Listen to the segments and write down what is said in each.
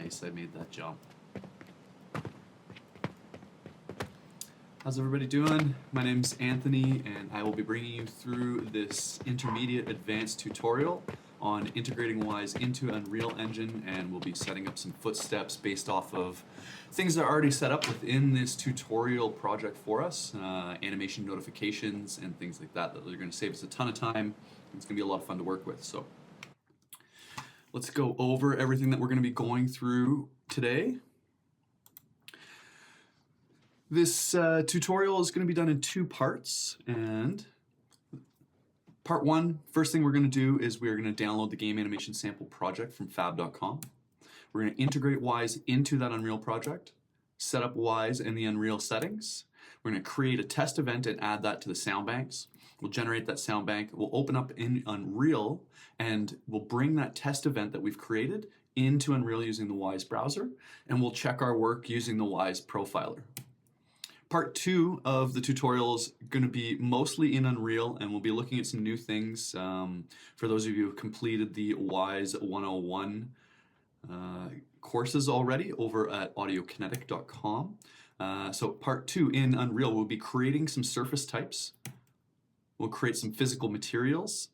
Nice, I made that jump. How's everybody doing? My name's Anthony, and I will be bringing you through this intermediate advanced tutorial on integrating Wwise into Unreal Engine, and we'll be setting up some footsteps based off of things that are already set up within this tutorial project for us, animation notifications and things like that are going to save us a ton of time. It's going to be a lot of fun to work with. So let's go over everything that we're going to be going through today. This tutorial is going to be done in two parts, and part one, first thing we're going to do is we're going to download the game animation sample project from fab.com. We're going to integrate Wwise into that Unreal project, set up Wwise in the Unreal settings. We're going to create a test event and add that to the sound banks. We'll generate that sound bank. We'll open up in Unreal, and we'll bring that test event that we've created into Unreal using the Wwise browser, and we'll check our work using the Wwise profiler. Part two of the tutorial is going to be mostly in Unreal, and we'll be looking at some new things for those of you who have completed the Wwise 101 courses already over at Audiokinetic.com. So part two in Unreal, we'll be creating some surface types. We'll create some physical materials.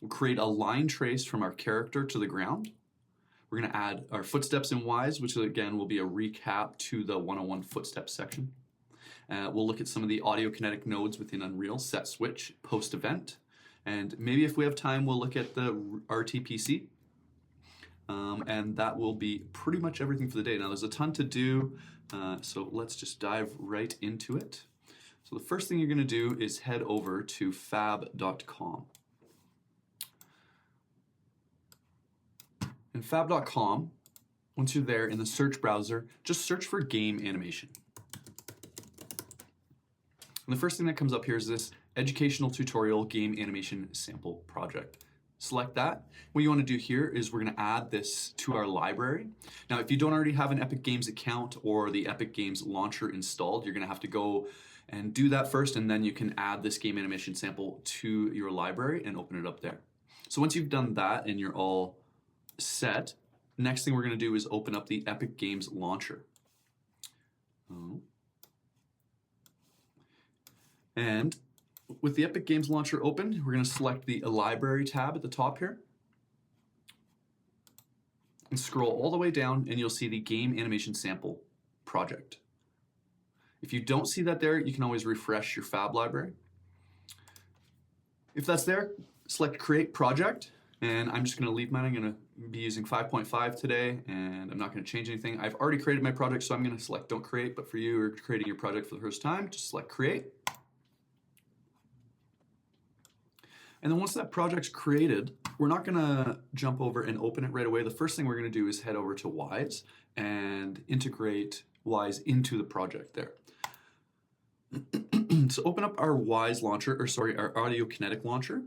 We'll create a line trace from our character to the ground. We're going to add our footsteps in Wwise, which again will be a recap to the 101 footsteps section. We'll look at some of the Audiokinetic nodes within Unreal, set switch, post event, and maybe if we have time, we'll look at the RTPC. And that will be pretty much everything for the day. Now there's a ton to do, so let's just dive right into it. So the first thing you're going to do is head over to fab.com. In fab.com, once you're there in the search browser, just search for game animation. And the first thing that comes up here is this educational tutorial game animation sample project. Select that. What you want to do here is we're going to add this to our library. Now, if you don't already have an Epic Games account or the Epic Games launcher installed, you're going to have to go and do that first, and then you can add this game animation sample to your library and open it up there. So once you've done that and you're all set, next thing we're going to do is open up the Epic Games launcher. And with the Epic Games launcher open, we're going to select the library tab at the top here and scroll all the way down, and you'll see the game animation sample project. If you don't see that there, you can always refresh your Fab library. If that's there, select Create Project, and I'm just going to leave mine. I'm going to be using 5.5 today, and I'm not going to change anything. I've already created my project, so I'm going to select Don't Create, but for you who are creating your project for the first time, just select Create. And then once that project's created, we're not going to jump over and open it right away. The first thing we're going to do is head over to Wwise and integrate Wwise into the project there. So open up our Wwise launcher, or sorry, our Audiokinetic launcher,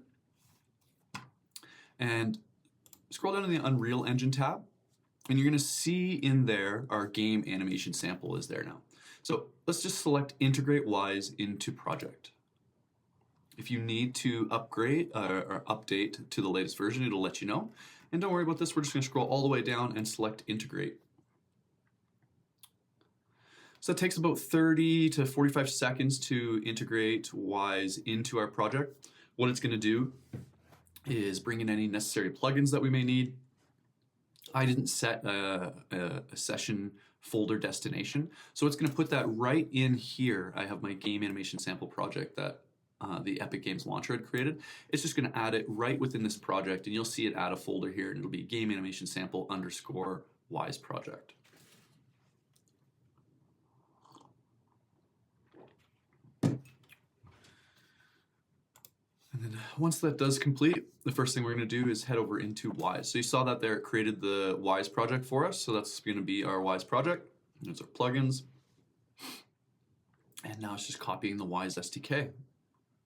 and scroll down to the Unreal Engine tab, and you're going to see in there our game animation sample is there now. So let's just select Integrate Wwise into Project. If you need to upgrade or update to the latest version, it'll let you know. And don't worry about this, we're just going to scroll all the way down and select Integrate. So that takes about 30 to 45 seconds to integrate Wwise into our project. What it's going to do is bring in any necessary plugins that we may need. I didn't set a session folder destination, so it's going to put that right in here. I have my game animation sample project that the Epic Games launcher had created. It's just going to add it right within this project, and you'll see it add a folder here, and it'll be game animation sample _ Wwise project. And then once that does complete, the first thing we're going to do is head over into Wwise. So you saw that there, it created the Wwise project for us. So that's going to be our Wwise project. There's our plugins. And now it's just copying the Wwise SDK.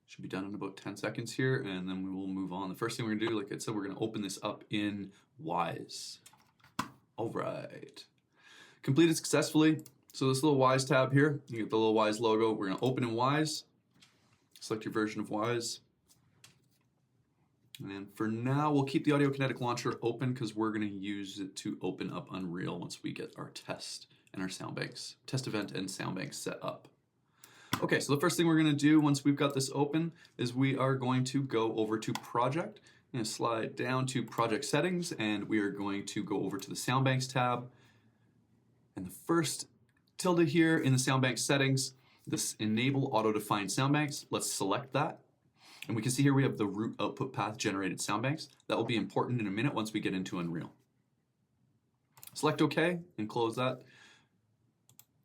Should be done in about 10 seconds here, and then we will move on. The first thing we're going to do, like I said, we're going to open this up in Wwise. All right. Completed successfully. So this little Wwise tab here, you get the little Wwise logo. We're going to open in Wwise. Select your version of Wwise. And for now, we'll keep the Audiokinetic launcher open because we're going to use it to open up Unreal once we get our test and our sound banks, test event and sound banks set up. Okay, so the first thing we're going to do once we've got this open is we are going to go over to Project. I'm going to slide down to Project Settings, and we are going to go over to the Sound Banks tab. And the first tilde here in the Sound Banks settings, this Enable Auto-Defined Sound Banks, let's select that. And we can see here we have the root output path generated sound banks. That will be important in a minute once we get into Unreal. Select OK and close that.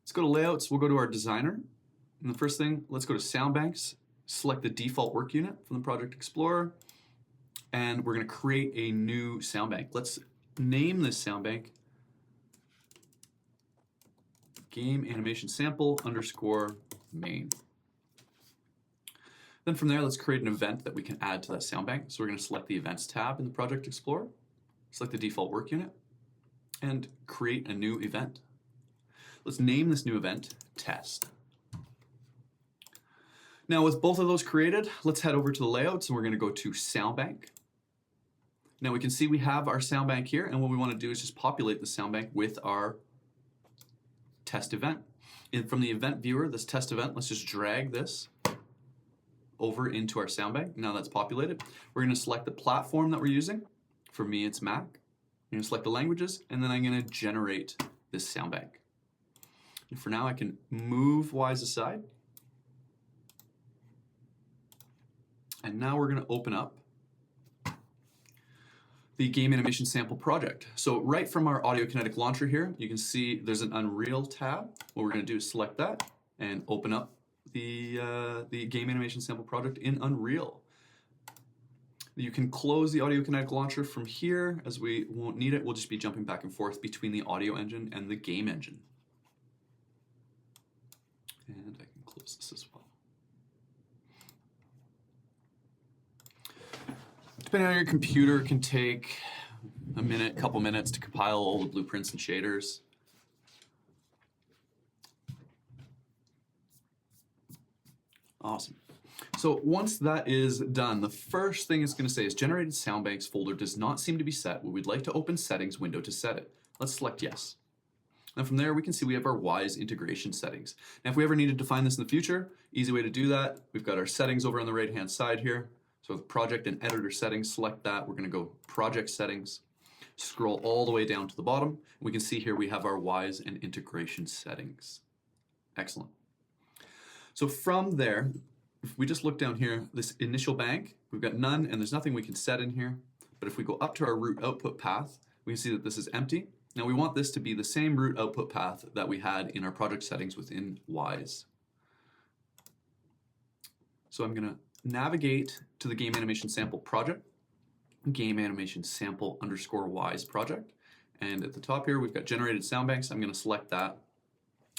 Let's go to Layouts. We'll go to our Designer. And the first thing, let's go to Sound Banks, select the default work unit from the Project Explorer, and we're going to create a new sound bank. Let's name this sound bank Game Animation Sample _ main. Then from there, let's create an event that we can add to that sound bank. So we're going to select the Events tab in the Project Explorer, select the default work unit, and create a new event. Let's name this new event Test. Now with both of those created, let's head over to the layouts and we're going to go to Sound Bank. Now we can see we have our sound bank here, and what we want to do is just populate the sound bank with our test event. And from the event viewer, this test event, let's just drag this over into our sound bank. Now that's populated. We're going to select the platform that we're using. For me, it's Mac. I'm going to select the languages, and then I'm going to generate this sound bank. And for now, I can move Wwise aside. And now we're going to open up the Game Animation Sample project. So right from our Audiokinetic launcher here, you can see there's an Unreal tab. What we're going to do is select that and open up the Game Animation Sample project in Unreal. You can close the Audiokinetic launcher from here, as we won't need it. We'll just be jumping back and forth between the audio engine and the game engine. And I can close this as well. Depending on your computer, it can take a minute, couple minutes to compile all the blueprints and shaders. Awesome. So once that is done, the first thing it's going to say is generated sound banks folder does not seem to be set. We'd like to open settings window to set it. Let's select yes. And from there, we can see we have our Wwise integration settings. Now, if we ever need to define this in the future, easy way to do that, we've got our settings over on the right-hand side here. So with project and editor settings, select that. We're going to go project settings, scroll all the way down to the bottom. We can see here we have our Wwise and integration settings. Excellent. So from there, if we just look down here, this initial bank, we've got none and there's nothing we can set in here. But if we go up to our root output path, we can see that this is empty. Now we want this to be the same root output path that we had in our project settings within Wwise. So I'm going to navigate to the Game Animation Sample project, Game Animation Sample _ Wwise project. And at the top here, we've got generated sound banks. I'm going to select that.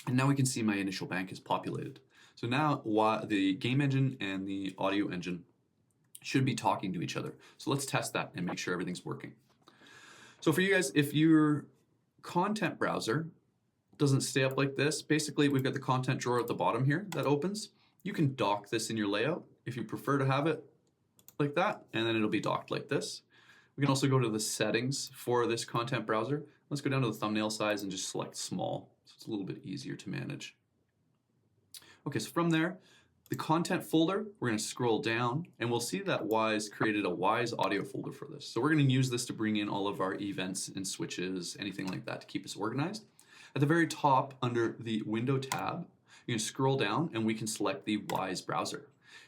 And now we can see my initial bank is populated. So now the game engine and the audio engine should be talking to each other. So let's test that and make sure everything's working. So for you guys, if your content browser doesn't stay up like this, basically we've got the content drawer at the bottom here that opens. You can dock this in your layout if you prefer to have it like that, and then it'll be docked like this. We can also go to the settings for this content browser. Let's go down to the thumbnail size and just select small, so it's a little bit easier to manage. Okay, so from there, the content folder, we're going to scroll down, and we'll see that Wwise created a Wwise audio folder for this. So we're going to use this to bring in all of our events and switches, anything like that, to keep us organized. At the very top, under the Window tab, you can scroll down, and we can select the Wwise browser.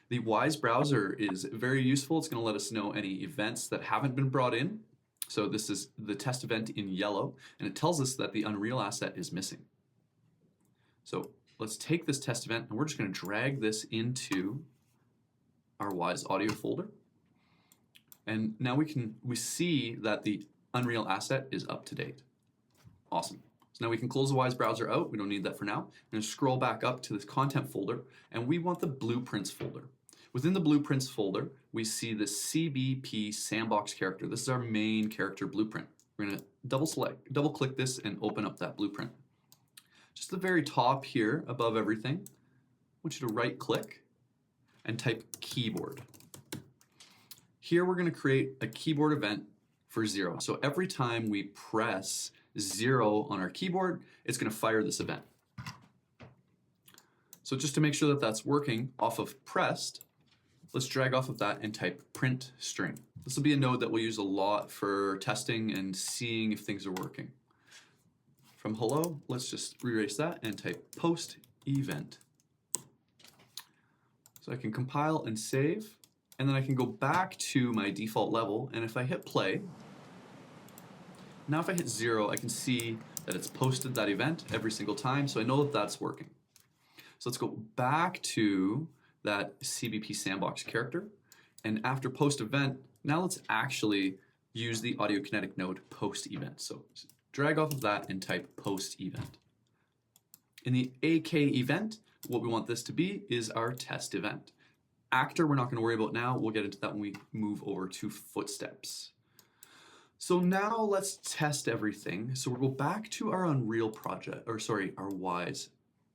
The Wwise browser is very useful. It's going to let us know any events that haven't been brought in. So this is the test event in yellow, and it tells us that the Unreal asset is missing. So let's take this test event, and we're just going to drag this into our Wwise audio folder. And now we see that the Unreal asset is up to date. Awesome. So now we can close the Wwise browser out. We don't need that for now. We're going to scroll back up to this content folder, and we want the blueprints folder. Within the blueprints folder, we see the CBP sandbox character. This is our main character blueprint. We're going to double click this and open up that blueprint. Just the very top here above everything, I want you to right click and type keyboard. Here we're going to create a keyboard event for 0. So every time we press 0 on our keyboard, it's going to fire this event. So just to make sure that that's working, off of pressed, let's drag off of that and type print string. This will be a node that we'll use a lot for testing and seeing if things are working. From hello, let's just erase that and type post event. So I can compile and save, and then I can go back to my default level, and if I hit play, now if I hit 0, I can see that it's posted that event every single time, so I know that that's working. So let's go back to that CBP sandbox character, and after post event, now let's actually use the Audiokinetic node post event. So drag off of that and type post event. In the AK event, what we want this to be is our test event. Actor, we're not going to worry about now. We'll get into that when we move over to Footsteps. So now let's test everything. So we'll go back to our Unreal project, or sorry, our Wwise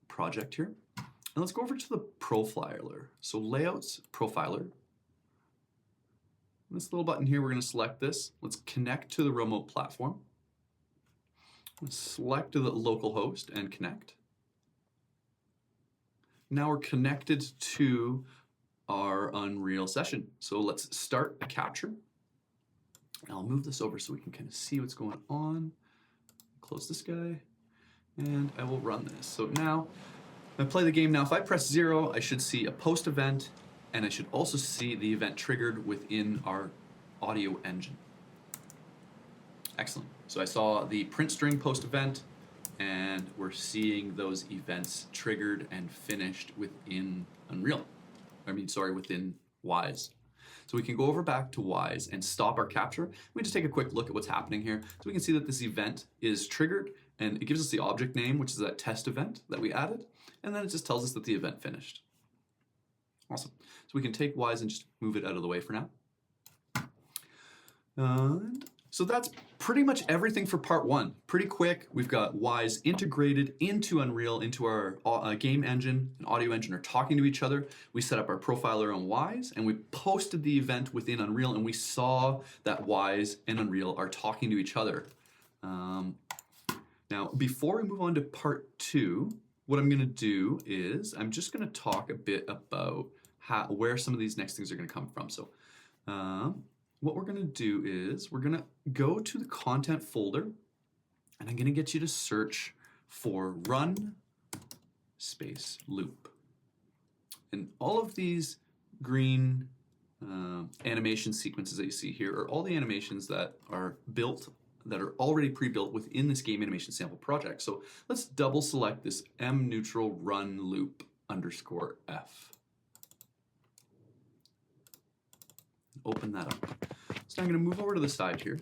project here. And let's go over to the profiler. So layouts, profiler. This little button here, we're going to select this. Let's connect to the remote platform. Let's select the local host and connect. Now we're connected to our Unreal session. So let's start a capture. I'll move this over so we can kind of see what's going on. Close this guy, and I will run this. So now I play the game. Now if I press 0, I should see a post event, and I should also see the event triggered within our audio engine. Excellent. So I saw the print string post event, and we're seeing those events triggered and finished within Unreal. Within Wwise. So we can go over back to Wwise and stop our capture. We just take a quick look at what's happening here. So we can see that this event is triggered, and it gives us the object name, which is that test event that we added, and then it just tells us that the event finished. Awesome. So we can take Wwise and just move it out of the way for now. And so that's pretty much everything for part 1. Pretty quick. We've got Wwise integrated into Unreal, into our game engine and audio engine are talking to each other. We set up our profiler on Wwise, and we posted the event within Unreal, and we saw that Wwise and Unreal are talking to each other. Now, before we move on to part 2, what I'm going to do is I'm just going to talk a bit about where some of these next things are going to come from. So what we're going to do is we're going to go to the content folder, and I'm going to get you to search for run space loop. And all of these green animation sequences that you see here are all the animations that are built, that are already pre-built within this game animation sample project. So let's double select this M neutral run loop _F. Open that up. So I'm going to move over to the side here,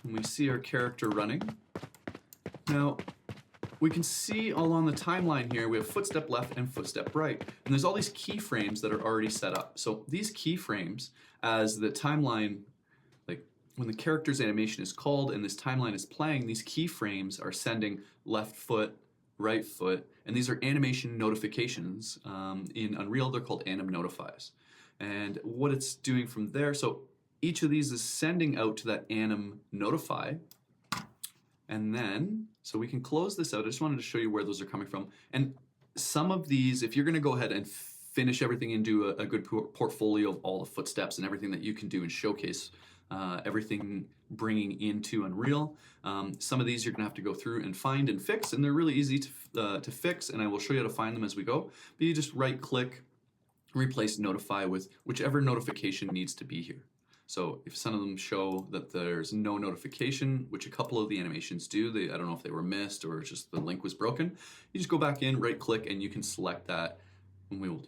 and we see our character running. Now, we can see along the timeline here, we have footstep left and footstep right. And there's all these keyframes that are already set up. So these keyframes, as the timeline, like when the character's animation is called and this timeline is playing, these keyframes are sending left foot, right foot, and these are animation notifications. In Unreal, they're called Anim Notifies. And what it's doing from there, so each of these is sending out to that Anim Notify. And then, so we can close this out. I just wanted to show you where those are coming from. And some of these, if you're going to go ahead and finish everything and do a good portfolio of all the footsteps and everything that you can do and showcase everything bringing into Unreal, some of these you're going to have to go through and find and fix. And they're really easy to fix, and I will show you how to find them as we go. But you just right-click, replace notify with whichever notification needs to be here. So if some of them show that there's no notification, which a couple of the animations do, I don't know if they were missed or just the link was broken, you just go back in, right click, and you can select that, and we will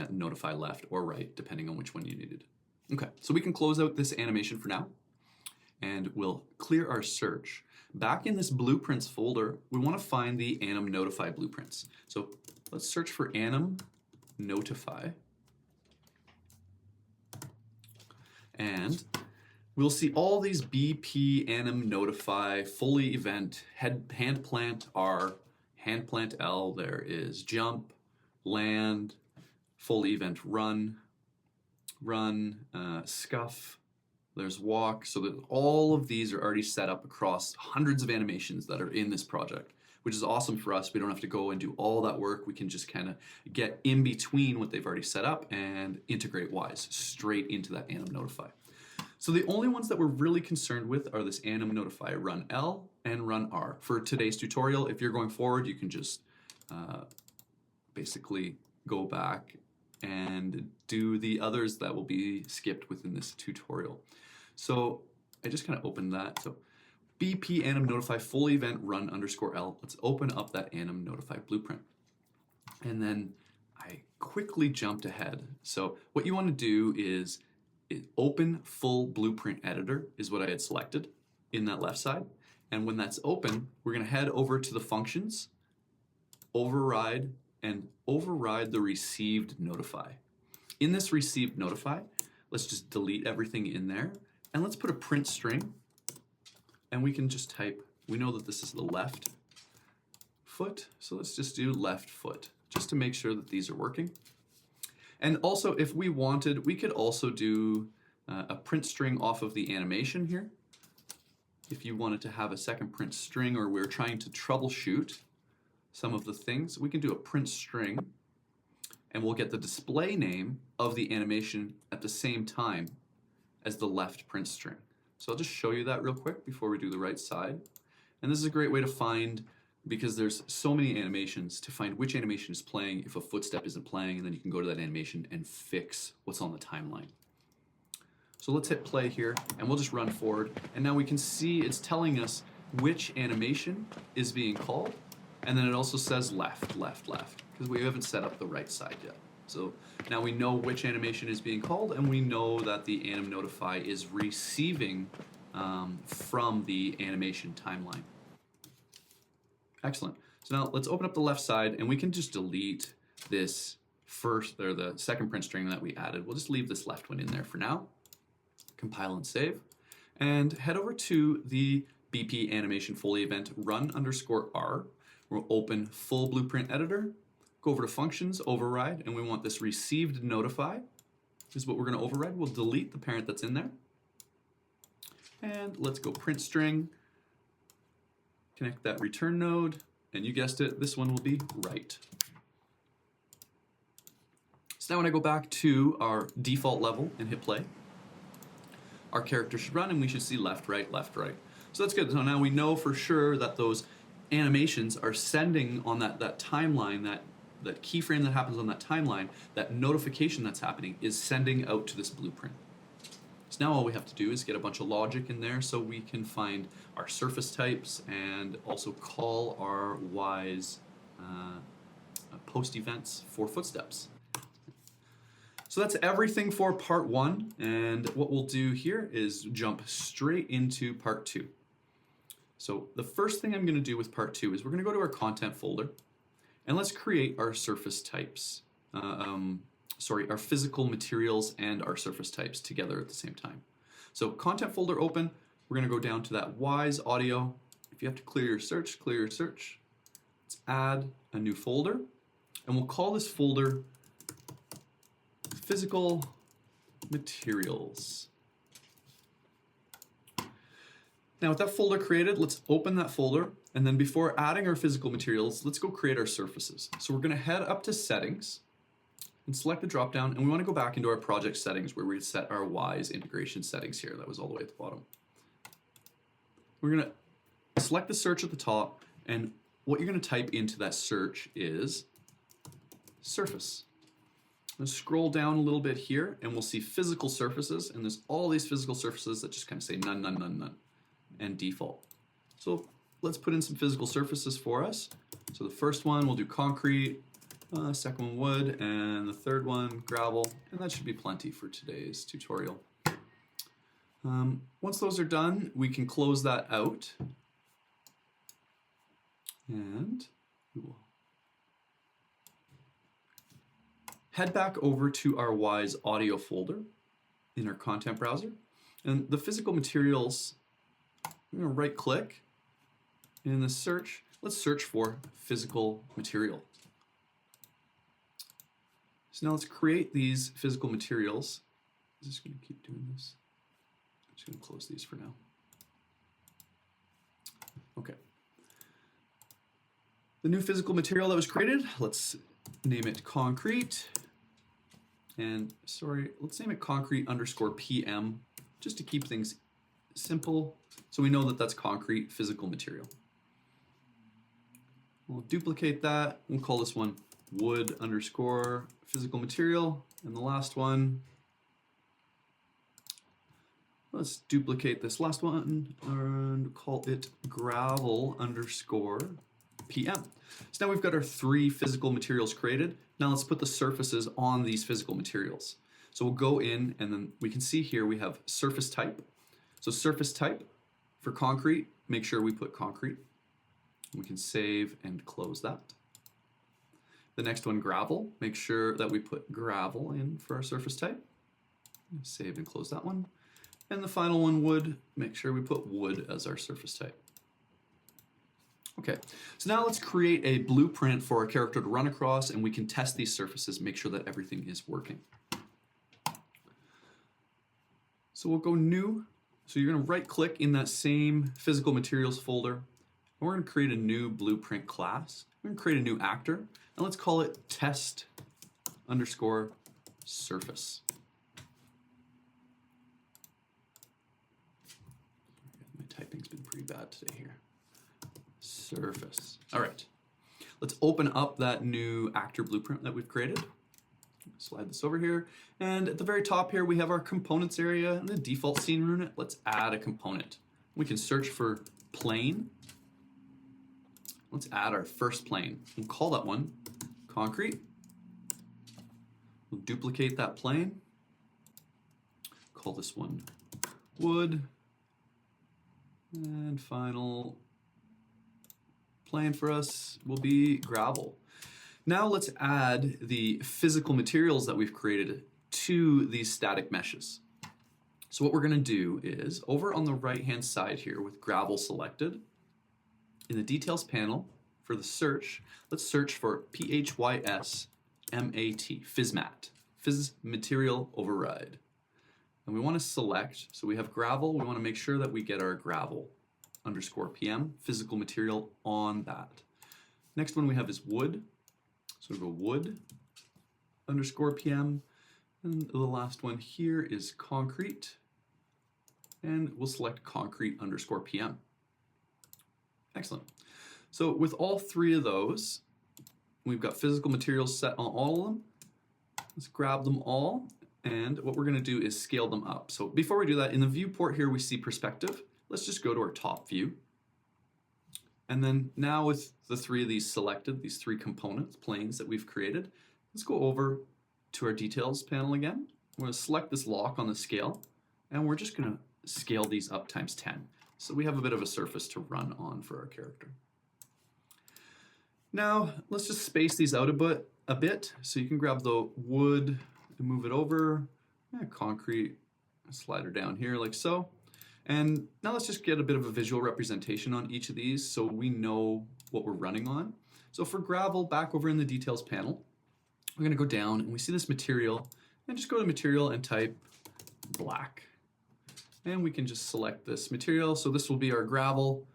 notify left or right, depending on which one you needed. Okay, so we can close out this animation for now, and we'll clear our search. Back in this blueprints folder, we want to find the Anim Notify blueprints. So let's search for Anim Notify. And we'll see all these BP, Anim Notify, fully event, hand plant R, hand plant L, there is jump, land, fully event run, run, scuff, there's walk, so that all of these are already set up across hundreds of animations that are in this project, which is awesome for us. We don't have to go and do all that work. We can just kind of get in between what they've already set up and integrate Wwise straight into that Anim Notify. So the only ones that we're really concerned with are this Anim Notify run L and run R. For today's tutorial, if you're going forward, you can just basically go back and do the others that will be skipped within this tutorial. So I just kind of opened that. So BP Anim Notify full event run underscore L. Let's open up that Anim Notify blueprint. And then I quickly jumped ahead. So what you want to do is open full blueprint editor is what I had selected in that left side. And when that's open, we're going to head over to the functions, override, and override the received notify. In this received notify, let's just delete everything in there. And let's put a print string. And we can just type, we know that this is the left foot. So let's just do left foot, just to make sure that these are working. And also, if we wanted, we could also do a print string off of the animation here. If you wanted to have a second print string, or we're trying to troubleshoot some of the things, we can do a print string, and we'll get the display name of the animation at the same time as the left print string. So I'll just show you that real quick before we do the right side. And this is a great way to find, because there's so many animations, to find which animation is playing if a footstep isn't playing, and then you can go to that animation and fix what's on the timeline. So let's hit play here, and we'll just run forward. And now we can see it's telling us which animation is being called, and then it also says left, left, left, because we haven't set up the right side yet. So now we know which animation is being called, and we know that the Anim Notify is receiving from the animation timeline. Excellent. So now let's open up the left side, and we can just delete this first, or the second print string that we added. We'll just leave this left one in there for now. Compile and save. And head over to the BP animation fully event run underscore R. We'll open full blueprint editor, go over to functions, override, and we want this received notify. This is what we're going to override. We'll delete the parent that's in there. And let's go print string. Connect that return node, and you guessed it, this one will be right. So now when I go back to our default level and hit play, our character should run, and we should see left, right, left, right. So that's good. So now we know for sure that those animations are sending on that timeline, that keyframe that happens on that timeline, that notification that's happening is sending out to this blueprint. So now all we have to do is get a bunch of logic in there so we can find our surface types and also call our Wwise post events for footsteps. So that's everything for part one, and what we'll do here is jump straight into part two. So the first thing I'm going to do with part two is we're going to go to our content folder, and let's create our surface types. Our physical materials and our surface types together at the same time. So content folder open, we're going to go down to that Wwise audio. If you have to clear your search, clear your search. Let's add a new folder, and we'll call this folder physical materials. Now with that folder created, let's open that folder, and then before adding our physical materials, let's go create our surfaces. So we're going to head up to settings and select the drop down, and we want to go back into our project settings where we set our Wwise integration settings here. That was all the way at the bottom. We're going to select the search at the top, and what you're going to type into that search is surface. Let's scroll down a little bit here, and we'll see physical surfaces, and there's all these physical surfaces that just kind of say none, none, none, none, and default. So let's put in some physical surfaces for us. So the first one, we'll do concrete, second one wood, and the third one gravel, and that should be plenty for today's tutorial. Once those are done, we can close that out, and we will head back over to our Wwise audio folder in our content browser, and the physical materials, I'm going to right click in the search. Let's search for physical material. So now let's create these physical materials Is this going to keep doing this? I'm just going to close these for now. Okay. The new physical material that was created, let's name it concrete. And sorry, let's name it concrete underscore PM, just to keep things simple. So we know that that's concrete physical material. We'll duplicate that. We'll call this one wood underscore physical material. And the last one, let's duplicate this last one and call it gravel underscore PM. So now we've got our 3 physical materials created. Now let's put the surfaces on these physical materials. So we'll go in and then we can see here we have surface type. So surface type for concrete, make sure we put concrete. We can save and close that. The next one, gravel, make sure that we put gravel in for our surface type. Save and close that one. And the final one, wood, make sure we put wood as our surface type. Okay, so now let's create a blueprint for our character to run across, and we can test these surfaces, make sure that everything is working. So we'll go new. So you're going to right click in that same physical materials folder, and we're going to create a new blueprint class. We're going to create a new actor, and let's call it test underscore surface. My typing's been pretty bad today here. Surface. All right, let's open up that new actor blueprint that we've created. Slide this over here, and at the very top here we have our components area and the default scene unit. Let's add a component. We can search for plane. Let's add our first plane. We'll call that one concrete. We'll duplicate that plane. Call this one wood. And final plane for us will be gravel. Now let's add the physical materials that we've created to these static meshes. So what we're going to do is over on the right hand side here with gravel selected, in the details panel for the search, let's search for PHYSMAT, FISMAT, Phys Material Override. And we want to select, so we have gravel, we want to make sure that we get our gravel underscore PM, physical material on that. Next one we have is wood. So we'll go wood underscore PM. And the last one here is concrete. And we'll select concrete underscore PM. Excellent. So with all 3 of those, we've got physical materials set on all of them. Let's grab them all. And what we're going to do is scale them up. So before we do that, in the viewport here we see perspective. Let's just go to our top view. And then now with the 3 of these selected, these 3 components, planes that we've created, let's go over to our details panel again. We're going to select this lock on the scale, and we're just going to scale these up times 10. So we have a bit of a surface to run on for our character. Now let's just space these out a bit. So you can grab the wood and move it over, concrete, slide her down here like so. And now let's just get a bit of a visual representation on each of these so we know what we're running on. So for gravel, back over in the details panel, we're going to go down and we see this material, and just go to material and type black. And we can just select this material. So this will be our gravel.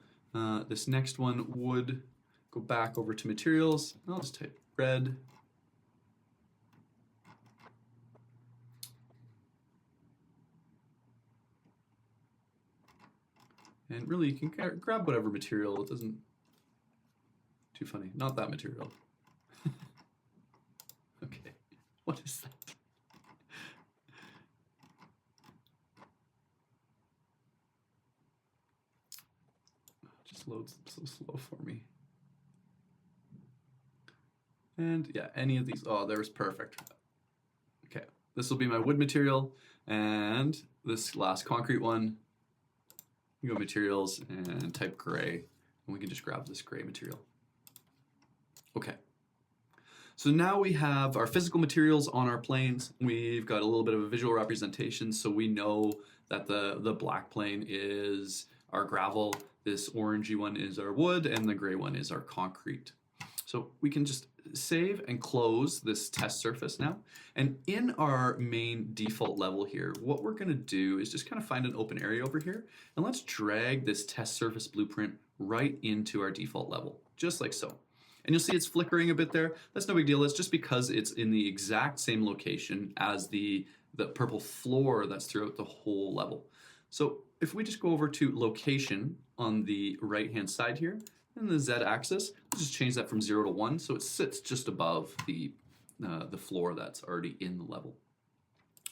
This next one would go back over to materials. I'll just type red. And really, you can grab whatever material. It doesn't, too funny, not that material. Okay, what is that? It just loads so slow for me. And yeah, any of these, oh, there's perfect. Okay, this will be my wood material, and this last concrete one, you go materials and type gray, and we can just grab this gray material. Okay, so now we have our physical materials on our planes. We've got a little bit of a visual representation, so we know that the black plane is our gravel, this orangey one is our wood, and the gray one is our concrete. So we can just save and close this test surface now. And in our main default level here, what we're going to do is just kind of find an open area over here. And let's drag this test surface blueprint right into our default level, just like so. And you'll see it's flickering a bit there. That's no big deal. It's just because it's in the exact same location as the purple floor that's throughout the whole level. So if we just go over to location on the right-hand side here, and the z-axis, let's just change that from 0 to 1 so it sits just above the floor that's already in the level.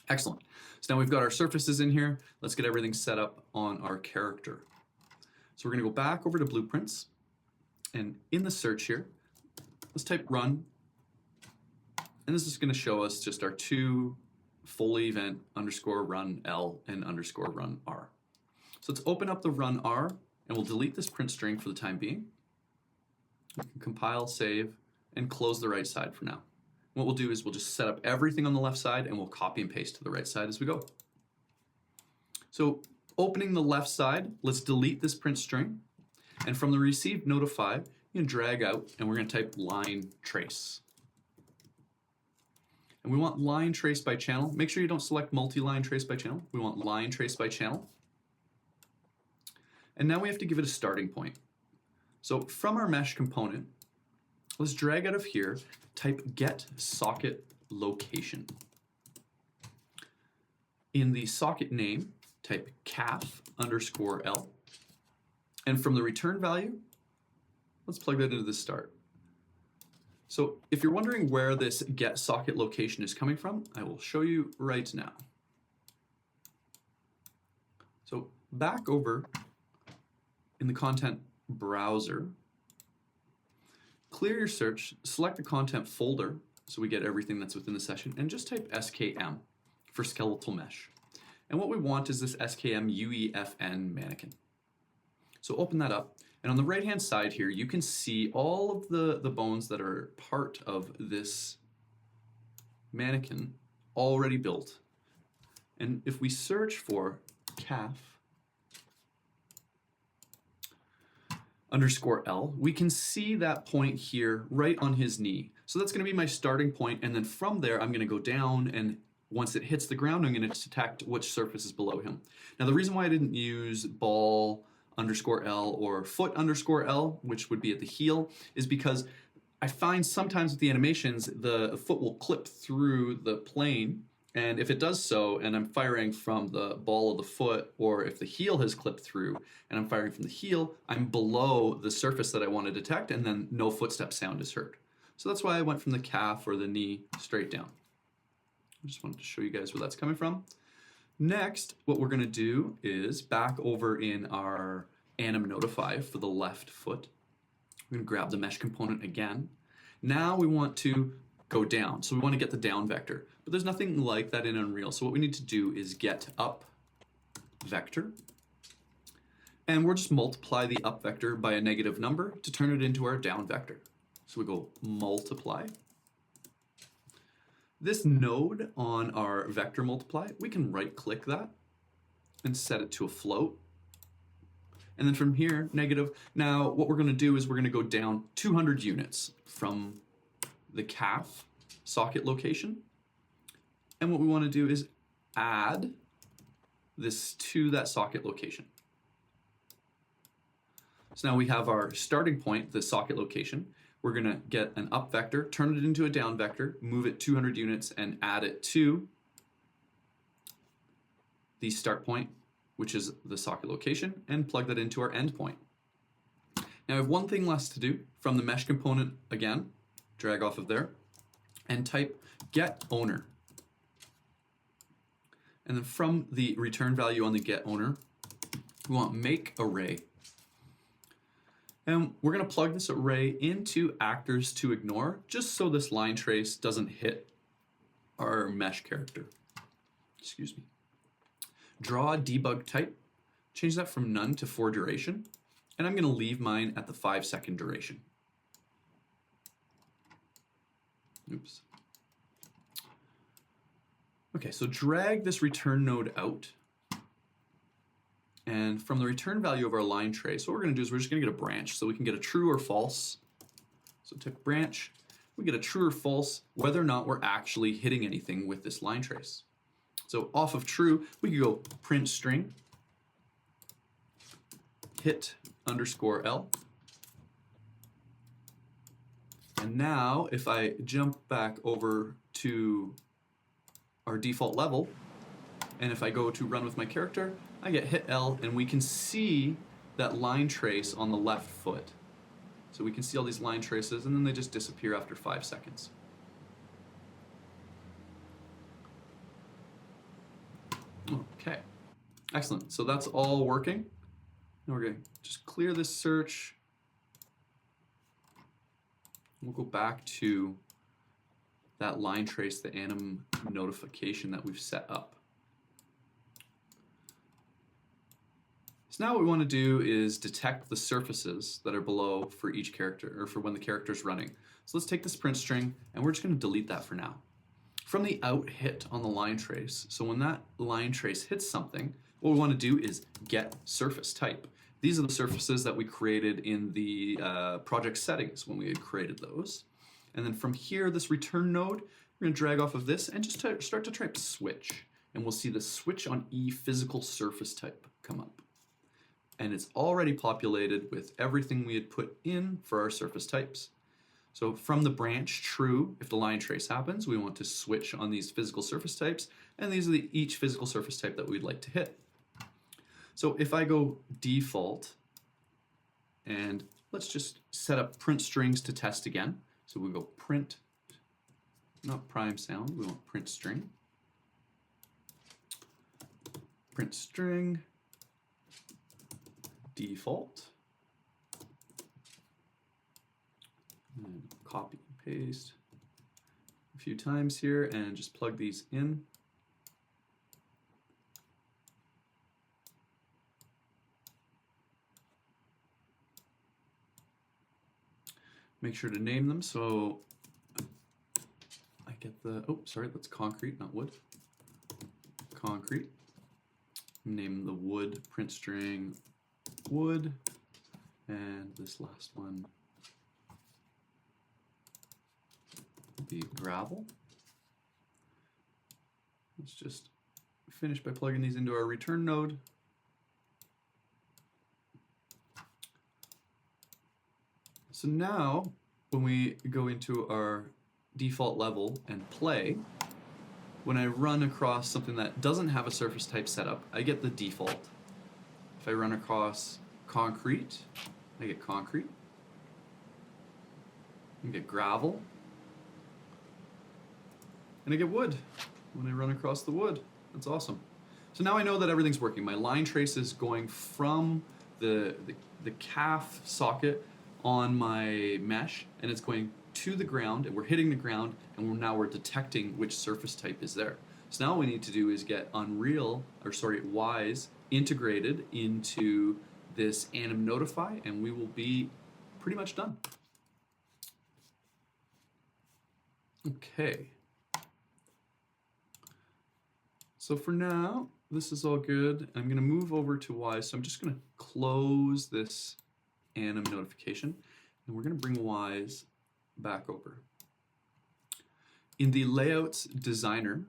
Excellent. So now we've got our surfaces in here. Let's get everything set up on our character. So we're going to go back over to blueprints, and in the search here, let's type run, and this is going to show us just our two fully event underscore run L and underscore run R. So let's open up the run R, and we'll delete this print string for the time being. We can compile, save, and close the right side for now. What we'll do is we'll just set up everything on the left side and we'll copy and paste to the right side as we go. So opening the left side, let's delete this print string. And from the received notify, you can drag out and we're going to type line trace. And we want line trace by channel. Make sure you don't select multi-line trace by channel. We want line trace by channel. And now we have to give it a starting point. So from our mesh component, let's drag out of here, type get socket location. In the socket name, type calf underscore L. And from the return value, let's plug that into the start. So if you're wondering where this get socket location is coming from, I will show you right now. So back over in the content browser, clear your search, select the content folder so we get everything that's within the session, and just type SKM for skeletal mesh. And what we want is this SKM UEFN mannequin. So open that up, and on the right hand side here you can see all of the bones that are part of this mannequin already built. And if we search for calf underscore L, we can see that point here right on his knee. So that's going to be my starting point, and then from there I'm going to go down, and once it hits the ground I'm going to detect which surface is below him. Now the reason why I didn't use ball underscore L or foot underscore L, which would be at the heel, is because I find sometimes with the animations the foot will clip through the plane, and if it does so and I'm firing from the ball of the foot, or if the heel has clipped through and I'm firing from the heel, I'm below the surface that I want to detect, and then no footstep sound is heard. So that's why I went from the calf or the knee straight down. I just wanted to show you guys where that's coming from. Next, what we're going to do is back over in our Anim Notify for the left foot. We're going to grab the mesh component again. Now we want to go down, so we want to get the down vector. But there's nothing like that in Unreal, so what we need to do is get up vector. And we'll just multiply the up vector by a negative number to turn it into our down vector. So we go multiply. This node on our vector multiply, we can right click that and set it to a float. And then from here, negative. Now what we're going to do is we're going to go down 200 units from the calf socket location. And what we want to do is add this to that socket location. So now we have our starting point, the socket location. We're going to get an up vector, turn it into a down vector, move it 200 units, and add it to the start point, which is the socket location, and plug that into our end point. Now I have one thing left to do. From the mesh component again, drag off of there, and type get owner. And then from the return value on the get owner, we want make array. And we're going to plug this array into actors to ignore, just so this line trace doesn't hit our mesh character. Excuse me. Draw debug type, change that from none to for duration, and I'm going to leave mine at the 5-second duration. Oops. Okay, so drag this return node out. And from the return value of our line trace, what we're going to do is we're just going to get a branch so we can get a true or false. So type branch, we get a true or false whether or not we're actually hitting anything with this line trace. So off of true, we could go print string, hit underscore L. And now if I jump back over to our default level, and if I go to run with my character, I get hit L, and we can see that line trace on the left foot. So we can see all these line traces, and then they just disappear after 5 seconds. Okay, excellent. So that's all working. Now we're going to just clear this search. We'll go back to that line trace, the Anim notification that we've set up. So now what we want to do is detect the surfaces that are below for each character, or for when the character is running. So let's take this print string, and we're just going to delete that for now. From the out hit on the line trace, so when that line trace hits something, what we want to do is get surface type. These are the surfaces that we created in the project settings when we had created those. And then from here, this return node, we're going to drag off of this and just start to type switch. And we'll see the switch on E physical surface type come up. And it's already populated with everything we had put in for our surface types. So from the branch true, if the line trace happens, we want to switch on these physical surface types, and these are each physical surface type that we'd like to hit. So if I go default, and let's just set up print strings to test again. So we go print, not prime sound, we want print string. Print string, default. And copy and paste a few times here and just plug these in. Make sure to name them so I get the, oh, sorry, that's concrete, not wood. Concrete. Name the wood print string wood, and this last one will be gravel. Let's just finish by plugging these into our return node. So now, when we go into our default level and play, when I run across something that doesn't have a surface type set up, I get the default. If I run across concrete, I get concrete. I get gravel. And I get wood when I run across the wood. That's awesome. So now I know that everything's working. My line trace is going from the calf socket on my mesh, and it's going to the ground, and we're hitting the ground, and now we're detecting which surface type is there. So now what we need to do is get Wwise integrated into this Anim Notify, and we will be pretty much done. Okay. So for now, this is all good. I'm going to move over to Wise, so I'm just going to close this Anim notification, and we're going to bring Wise back over. In the Layouts Designer,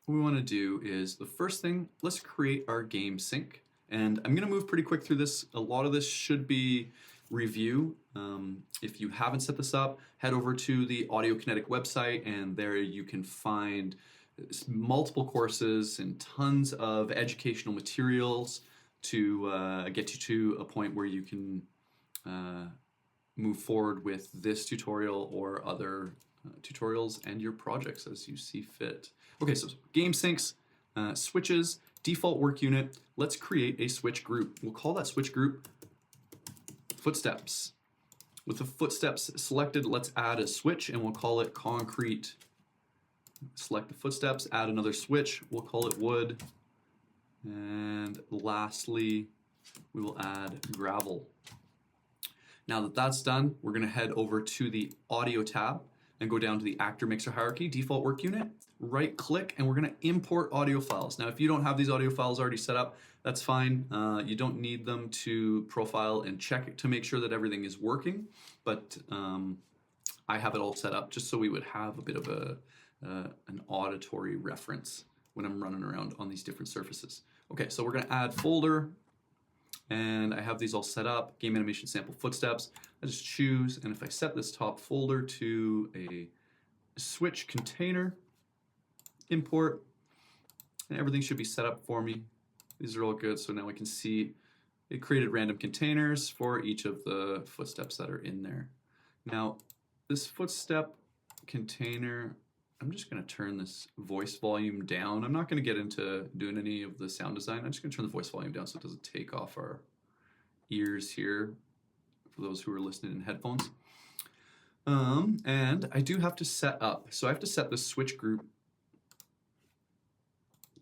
what we want to do is, the first thing, let's create our game sync. And I'm going to move pretty quick through this. A lot of this should be review. If you haven't set this up, head over to the Audiokinetic website, and there you can find multiple courses and tons of educational materials to get you to a point where you can move forward with this tutorial or other tutorials and your projects as you see fit. Okay, so game syncs, switches, default work unit. Let's create a switch group. We'll call that switch group Footsteps. With the Footsteps selected, let's add a switch, and we'll call it concrete. Select the Footsteps, add another switch, we'll call it wood. And lastly, we will add gravel. Now that that's done, we're going to head over to the audio tab. and go down to the actor mixer hierarchy, default work unit, right click, and we're gonna import audio files. Now, if you don't have these audio files already set up, that's fine. You don't need them to profile and check it to make sure that everything is working, but I have it all set up just so we would have a bit of an auditory reference when I'm running around on these different surfaces. Okay, so we're gonna add folder, and I have these all set up, game animation sample footsteps. I just choose, and if I set this top folder to a switch container, import, and everything should be set up for me. These are all good, so now we can see it created random containers for each of the footsteps that are in there. Now, this footstep container, I'm just gonna turn this voice volume down. I'm not gonna get into doing any of the sound design. I'm just gonna turn the voice volume down so it doesn't take off our ears here for those who are listening in headphones. And I do have to set up, so I have to set the switch group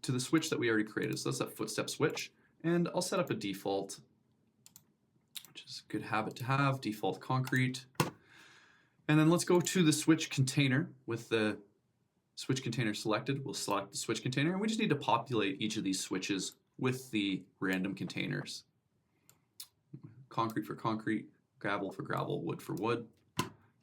to the switch that we already created. So that's that footstep switch. And I'll set up a default, which is a good habit to have, default concrete. And then let's go to the switch container with the switch container selected. We'll select the switch container, and we just need to populate each of these switches with the random containers. Concrete for concrete, gravel for gravel, wood for wood.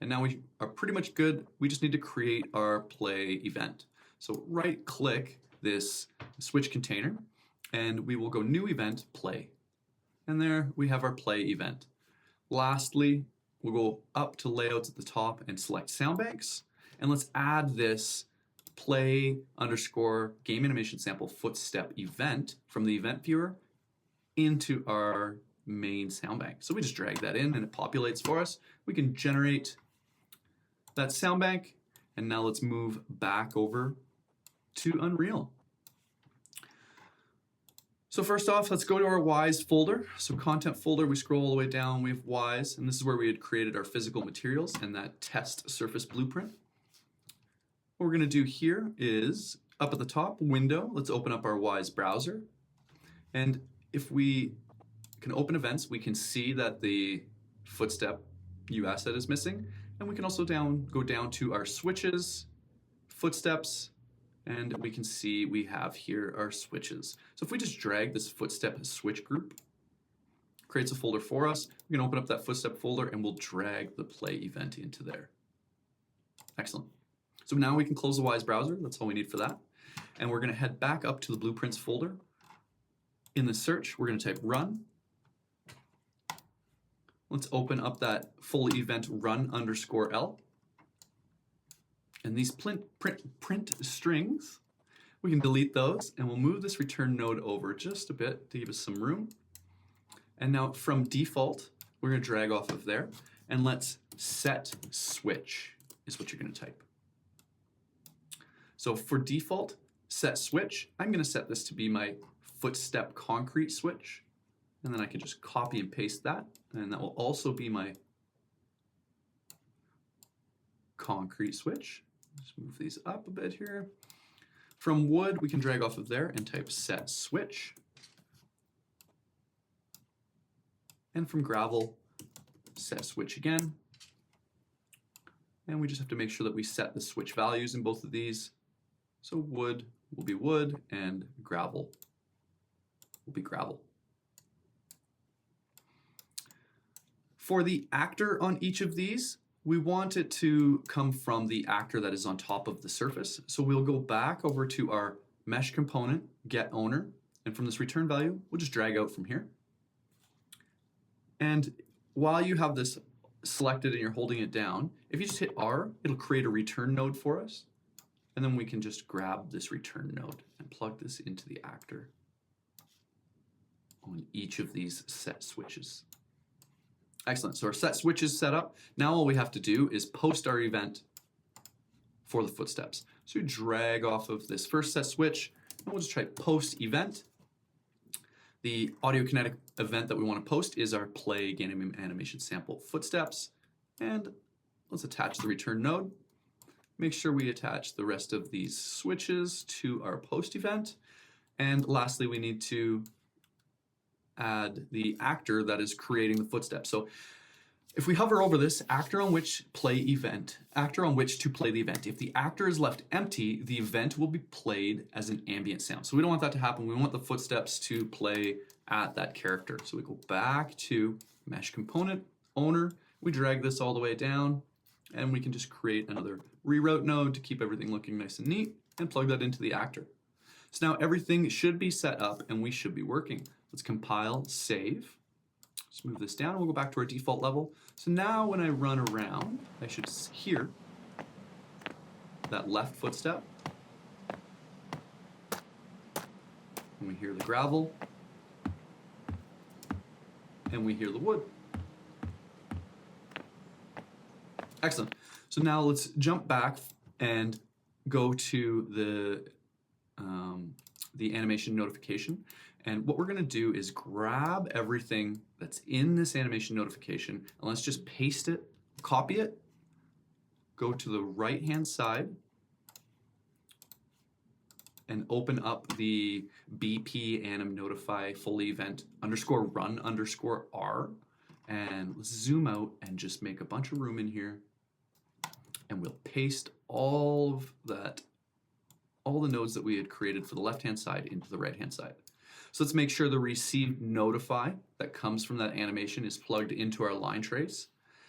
And now we are pretty much good. We just need to create our play event. So right click this switch container, and we will go new event, play. And there we have our play event. Lastly, we'll go up to layouts at the top and select sound banks. And let's add this play underscore game animation sample footstep event from the event viewer into our main sound bank. So we just drag that in and it populates for us. We can generate that sound bank, and now let's move back over to Unreal. So first off, let's go to our Wwise folder. So content folder, we scroll all the way down, we have Wwise, and this is where we had created our physical materials and that test surface blueprint. What we're gonna do here is, up at the top, window, let's open up our Wwise browser. And if we can open events, we can see that the footstep U asset is missing. And we can also go down to our switches, footsteps, and we can see we have here our switches. So if we just drag this footstep switch group, creates a folder for us. We can open up that footstep folder and we'll drag the play event into there. Excellent. So now we can close the Wwise browser. That's all we need for that. And we're gonna head back up to the blueprints folder. In the search, we're gonna type run. Let's open up that full event run underscore L. And these print strings, we can delete those, and we'll move this return node over just a bit to give us some room. And now from default, we're gonna drag off of there, and let's set switch is what you're gonna type. So for default, set switch, I'm gonna set this to be my footstep concrete switch. And then I can just copy and paste that, and that will also be my concrete switch. Just move these up a bit here. From wood, we can drag off of there and type set switch. And from gravel, set switch again. And we just have to make sure that we set the switch values in both of these. So wood will be wood and gravel will be gravel. For the actor on each of these, we want it to come from the actor that is on top of the surface. So we'll go back over to our mesh component, get owner, and from this return value, we'll just drag out from here. And while you have this selected and you're holding it down, if you just hit R, it'll create a return node for us. And then we can just grab this return node and plug this into the actor on each of these set switches. Excellent, so our set switch is set up. Now all we have to do is post our event for the footsteps. So you drag off of this first set switch, and we'll just try post event. The Audiokinetic event that we want to post is our play game animation sample footsteps. And let's attach the return node. Make sure we attach the rest of these switches to our post event. And lastly, we need to add the actor that is creating the footsteps. So If we hover over this, actor on which to play the event. If the actor is left empty, the event will be played as an ambient sound. So we don't want that to happen. We want the footsteps to play at that character. So we go back to mesh component owner. We drag this all the way down, and we can just create another reroute node to keep everything looking nice and neat and plug that into the actor. So now everything should be set up and we should be working. Let's compile, save. Let's move this down and we'll go back to our default level. So now when I run around, I should hear that left footstep. And we hear the gravel. And we hear the wood. Excellent. So now let's jump back and go to the animation notification. And what we're going to do is grab everything that's in this animation notification, and let's just paste it, copy it, go to the right-hand side, and open up the BP Anim Notify fully event _run_r, and let's zoom out and just make a bunch of room in here, and we'll paste all of that, all the nodes that we had created for the left-hand side into the right-hand side. So let's make sure the received notify that comes from that animation is plugged into our line trace.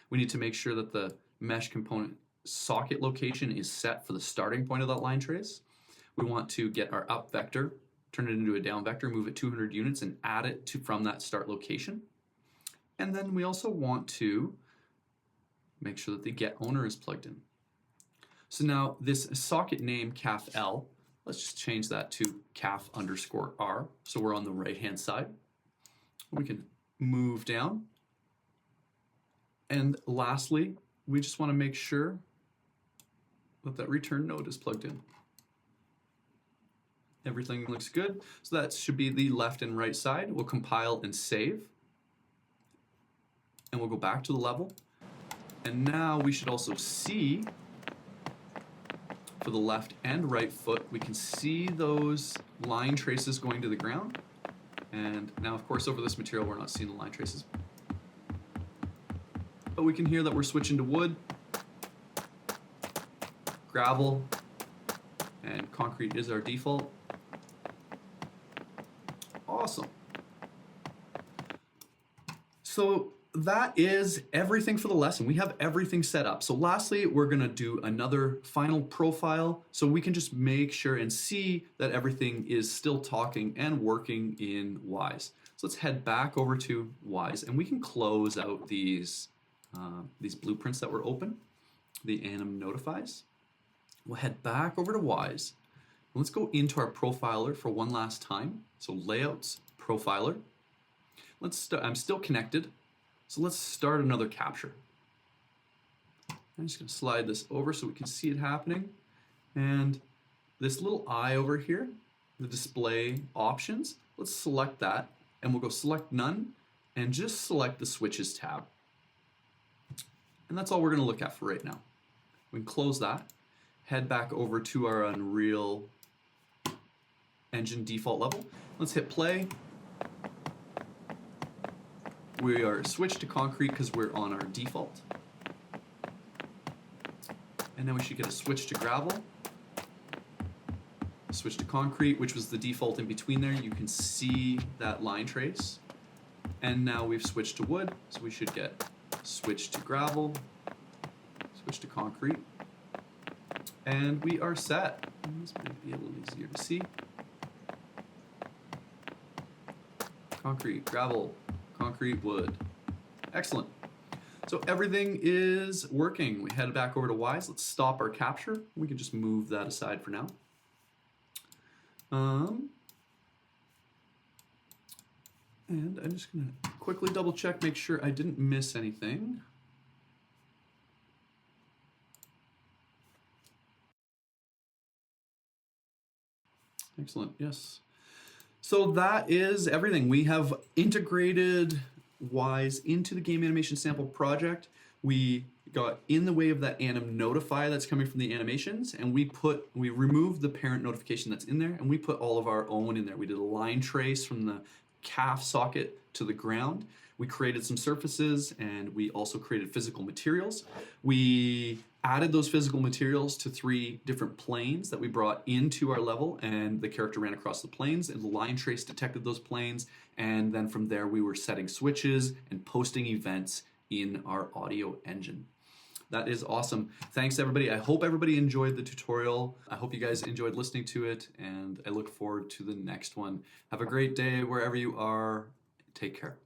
We need to make sure that the mesh component socket location is set for the starting point of that line trace. We want to get our up vector, turn it into a down vector, move it 200 units and add it from that start location. And then we also want to make sure that the get owner is plugged in. So now this socket name CAF-L, let's just change that to CAF_R, so we're on the right-hand side. We can move down. And lastly, we just want to make sure that that return node is plugged in. Everything looks good. So that should be the left and right side. We'll compile and save. And we'll go back to the level. And now we should also see for the left and right foot, we can see those line traces going to the ground. And now, of course, over this material, we're not seeing the line traces. But we can hear that we're switching to wood, gravel, and concrete is our default. Awesome. So that is everything for the lesson. We have everything set up. So lastly, we're going to do another final profile so we can just make sure and see that everything is still talking and working in Wwise. So let's head back over to Wwise and we can close out these blueprints that were open, the Anim Notifies. We'll head back over to Wwise. Let's go into our profiler for one last time. So layouts, profiler. I'm still connected. So let's start another capture. I'm just going to slide this over so we can see it happening. And this little eye over here, the display options, let's select that and we'll go select none and just select the switches tab. And that's all we're going to look at for right now. We can close that, head back over to our Unreal Engine default level. Let's hit play. We are switched to concrete because we're on our default. And then we should get a switch to gravel. Switch to concrete, which was the default in between there. You can see that line trace. And now we've switched to wood, so we should get switch to gravel, switch to concrete. And we are set. This might be a little easier to see. Concrete, gravel, concrete, wood. Excellent. So everything is working. We head back over to Wwise. Let's stop our capture. We can just move that aside for now. And I'm just going to quickly double check, make sure I didn't miss anything. Excellent, yes. So that is everything. We have integrated Wwise into the game animation sample project. We got in the way of that Anim Notify that's coming from the animations, and we removed the parent notification that's in there, and we put all of our own in there. We did a line trace from the CAF socket to the ground. We created some surfaces, and we also created physical materials. We added those physical materials to 3 different planes that we brought into our level, and the character ran across the planes, and the line trace detected those planes, and then from there we were setting switches and posting events in our audio engine. That is awesome. Thanks everybody. I hope everybody enjoyed the tutorial. I hope you guys enjoyed listening to it, and I look forward to the next one. Have a great day wherever you are. Take care.